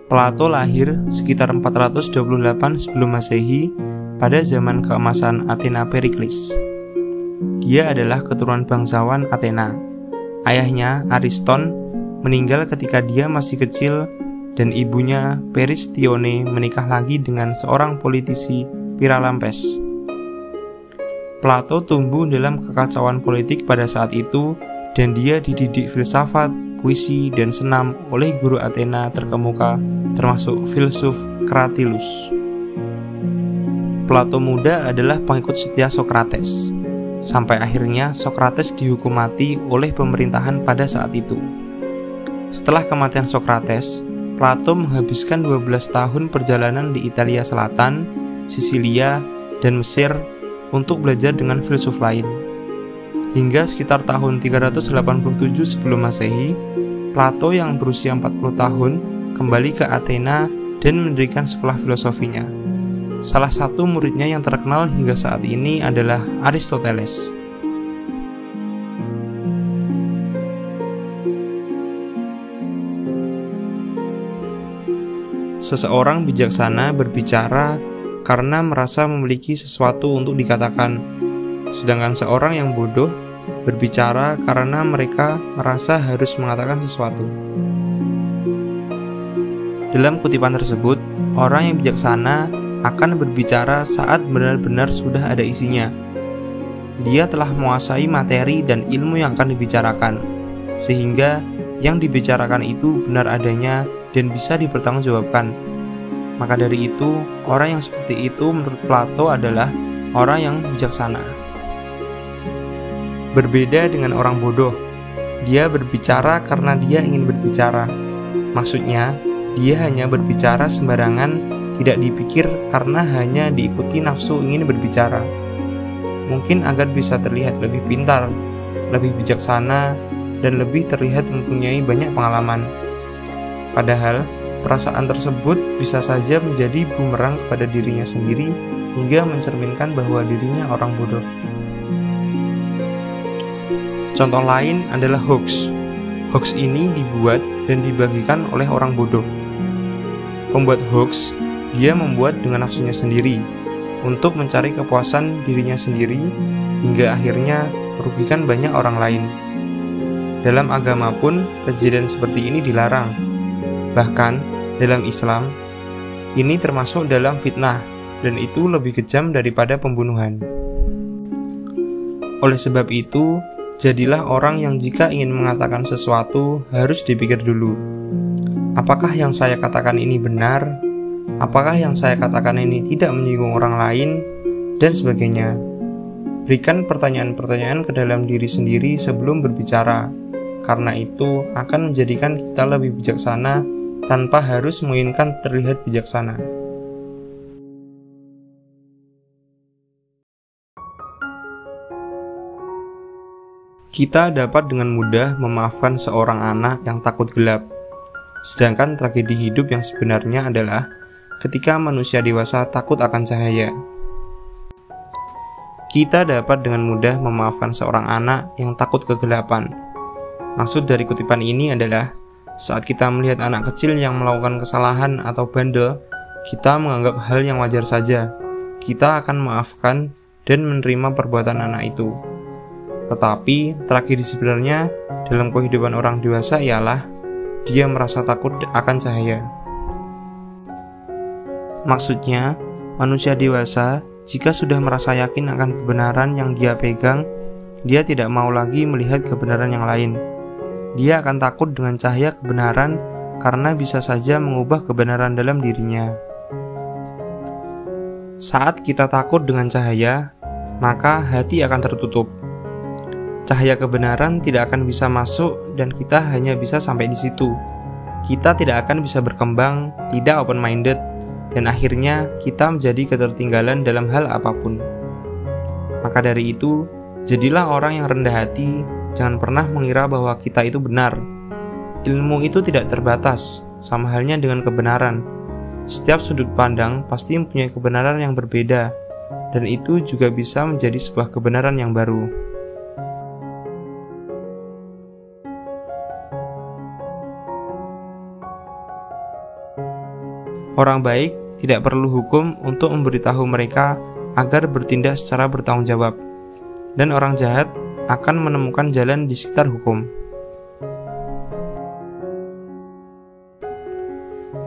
Plato lahir sekitar 428 sebelum Masehi pada zaman keemasan Athena Perikles. Dia adalah keturunan bangsawan Athena. Ayahnya, Ariston, meninggal ketika dia masih kecil dan ibunya, Peristione, menikah lagi dengan seorang politisi, Piralampes. Plato tumbuh dalam kekacauan politik pada saat itu dan dia dididik filsafat, puisi, dan senam oleh guru Athena terkemuka termasuk filsuf Cratylus. Plato muda adalah pengikut setia Sokrates. Sampai akhirnya Sokrates dihukum mati oleh pemerintahan pada saat itu. Setelah kematian Sokrates, Plato menghabiskan 12 tahun perjalanan di Italia Selatan, Sisilia, dan Mesir untuk belajar dengan filsuf lain. Hingga sekitar tahun 387 sebelum Masehi, Plato yang berusia 40 tahun kembali ke Athena dan mendirikan sekolah filosofinya. Salah satu muridnya yang terkenal hingga saat ini adalah Aristoteles. Seseorang bijaksana berbicara karena merasa memiliki sesuatu untuk dikatakan, sedangkan seorang yang bodoh berbicara karena mereka merasa harus mengatakan sesuatu. Dalam kutipan tersebut, orang yang bijaksana akan berbicara saat benar-benar sudah ada isinya. Dia telah menguasai materi dan ilmu yang akan dibicarakan, sehingga yang dibicarakan itu benar adanya dan bisa dipertanggungjawabkan. Maka dari itu, orang yang seperti itu menurut Plato adalah orang yang bijaksana. Berbeda dengan orang bodoh, dia berbicara karena dia ingin berbicara. Maksudnya, dia hanya berbicara sembarangan, tidak dipikir karena hanya diikuti nafsu ingin berbicara. Mungkin agar bisa terlihat lebih pintar, lebih bijaksana, dan lebih terlihat mempunyai banyak pengalaman. Padahal, perasaan tersebut bisa saja menjadi bumerang kepada dirinya sendiri hingga mencerminkan bahwa dirinya orang bodoh. Contoh lain adalah hoax. Hoax ini dibuat dan dibagikan oleh orang bodoh. Pembuat hoax, dia membuat dengan nafsunya sendiri untuk mencari kepuasan dirinya sendiri hingga akhirnya merugikan banyak orang lain. Dalam agama pun kejadian seperti ini dilarang. Bahkan dalam Islam, ini termasuk dalam fitnah dan itu lebih kejam daripada pembunuhan. Oleh sebab itu, jadilah orang yang jika ingin mengatakan sesuatu harus dipikir dulu. Apakah yang saya katakan ini benar? Apakah yang saya katakan ini tidak menyinggung orang lain? Dan sebagainya. Berikan pertanyaan-pertanyaan ke dalam diri sendiri sebelum berbicara, karena itu akan menjadikan kita lebih bijaksana tanpa harus menginginkan terlihat bijaksana. Kita dapat dengan mudah memaafkan seorang anak yang takut gelap. Sedangkan tragedi hidup yang sebenarnya adalah ketika manusia dewasa takut akan cahaya. Kita dapat dengan mudah memaafkan seorang anak yang takut kegelapan. Maksud dari kutipan ini adalah saat kita melihat anak kecil yang melakukan kesalahan atau bandel, kita menganggap hal yang wajar saja. Kita akan memaafkan dan menerima perbuatan anak itu. Tetapi tragedi sebenarnya dalam kehidupan orang dewasa ialah dia merasa takut akan cahaya. Maksudnya, manusia dewasa jika sudah merasa yakin akan kebenaran yang dia pegang, dia tidak mau lagi melihat kebenaran yang lain. Dia akan takut dengan cahaya kebenaran karena bisa saja mengubah kebenaran dalam dirinya. Saat kita takut dengan cahaya, maka hati akan tertutup. Cahaya kebenaran tidak akan bisa masuk dan kita hanya bisa sampai di situ. Kita tidak akan bisa berkembang, tidak open-minded, dan akhirnya kita menjadi ketertinggalan dalam hal apapun. Maka dari itu, jadilah orang yang rendah hati, jangan pernah mengira bahwa kita itu benar. Ilmu itu tidak terbatas, sama halnya dengan kebenaran. Setiap sudut pandang pasti mempunyai kebenaran yang berbeda, dan itu juga bisa menjadi sebuah kebenaran yang baru. Orang baik tidak perlu hukum untuk memberitahu mereka agar bertindak secara bertanggung jawab, dan orang jahat akan menemukan jalan di sekitar hukum.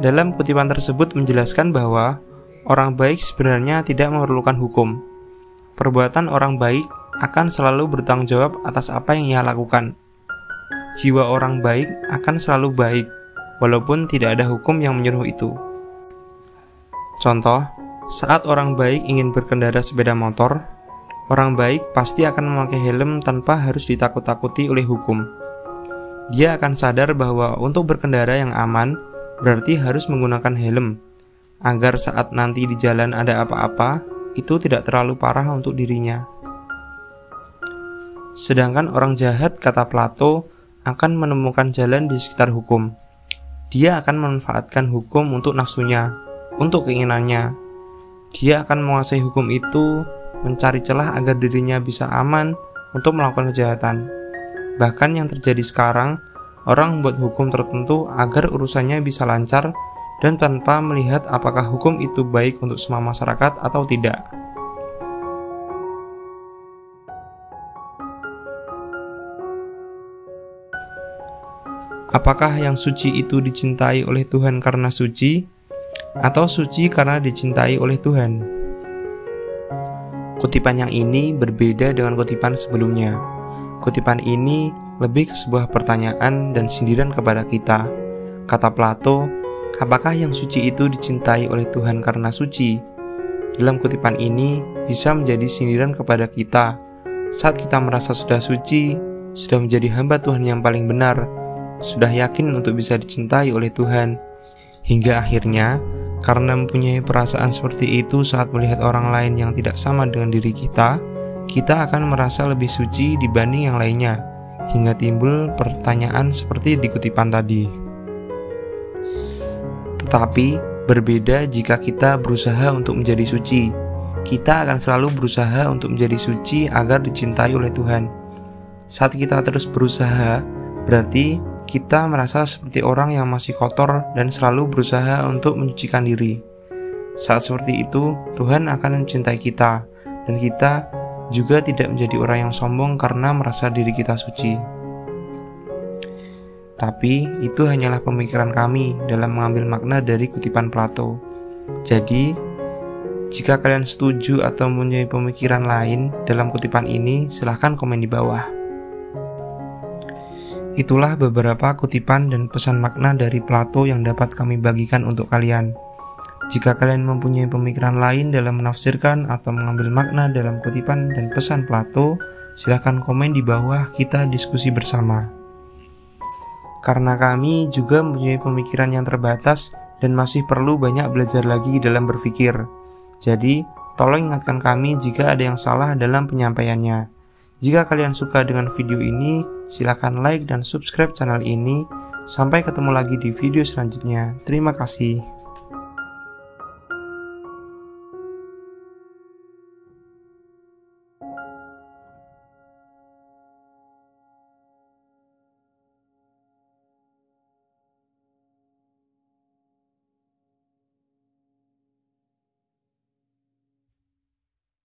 Dalam kutipan tersebut menjelaskan bahwa orang baik sebenarnya tidak memerlukan hukum. Perbuatan orang baik akan selalu bertanggung jawab atas apa yang ia lakukan. Jiwa orang baik akan selalu baik, walaupun tidak ada hukum yang menyuruh itu. Contoh, saat orang baik ingin berkendara sepeda motor, orang baik pasti akan memakai helm tanpa harus ditakut-takuti oleh hukum. Dia akan sadar bahwa untuk berkendara yang aman, berarti harus menggunakan helm, agar saat nanti di jalan ada apa-apa, itu tidak terlalu parah untuk dirinya. Sedangkan orang jahat, kata Plato, akan menemukan jalan di sekitar hukum. Dia akan memanfaatkan hukum untuk nafsunya, untuk keinginannya. Dia akan menguasai hukum itu, mencari celah agar dirinya bisa aman untuk melakukan kejahatan. Bahkan yang terjadi sekarang, orang membuat hukum tertentu agar urusannya bisa lancar dan tanpa melihat apakah hukum itu baik untuk semua masyarakat atau tidak. Apakah yang suci itu dicintai oleh Tuhan karena suci, atau suci karena dicintai oleh Tuhan? Kutipan yang ini berbeda dengan kutipan sebelumnya. Kutipan ini lebih ke sebuah pertanyaan dan sindiran kepada kita. Kata Plato, apakah yang suci itu dicintai oleh Tuhan karena suci? Dalam kutipan ini bisa menjadi sindiran kepada kita. Saat kita merasa sudah suci, sudah menjadi hamba Tuhan yang paling benar, sudah yakin untuk bisa dicintai oleh Tuhan, hingga akhirnya karena mempunyai perasaan seperti itu saat melihat orang lain yang tidak sama dengan diri kita akan merasa lebih suci dibanding yang lainnya, hingga timbul pertanyaan seperti di kutipan tadi. Tetapi berbeda jika kita berusaha untuk menjadi suci. Kita akan selalu berusaha untuk menjadi suci agar dicintai oleh Tuhan. Saat kita terus berusaha, berarti kita merasa seperti orang yang masih kotor dan selalu berusaha untuk menyucikan diri. Saat seperti itu, Tuhan akan mencintai kita, dan kita juga tidak menjadi orang yang sombong karena merasa diri kita suci. Tapi itu hanyalah pemikiran kami dalam mengambil makna dari kutipan Plato. Jadi, jika kalian setuju atau mempunyai pemikiran lain dalam kutipan ini, silahkan komen di bawah. Itulah beberapa kutipan dan pesan makna dari Plato yang dapat kami bagikan untuk kalian. Jika kalian mempunyai pemikiran lain dalam menafsirkan atau mengambil makna dalam kutipan dan pesan Plato, silahkan komen di bawah, kita diskusi bersama. Karena kami juga mempunyai pemikiran yang terbatas dan masih perlu banyak belajar lagi dalam berpikir. Jadi, tolong ingatkan kami jika ada yang salah dalam penyampaiannya. Jika kalian suka dengan video ini, silahkan like dan subscribe channel ini. Sampai ketemu lagi di video selanjutnya. Terima kasih.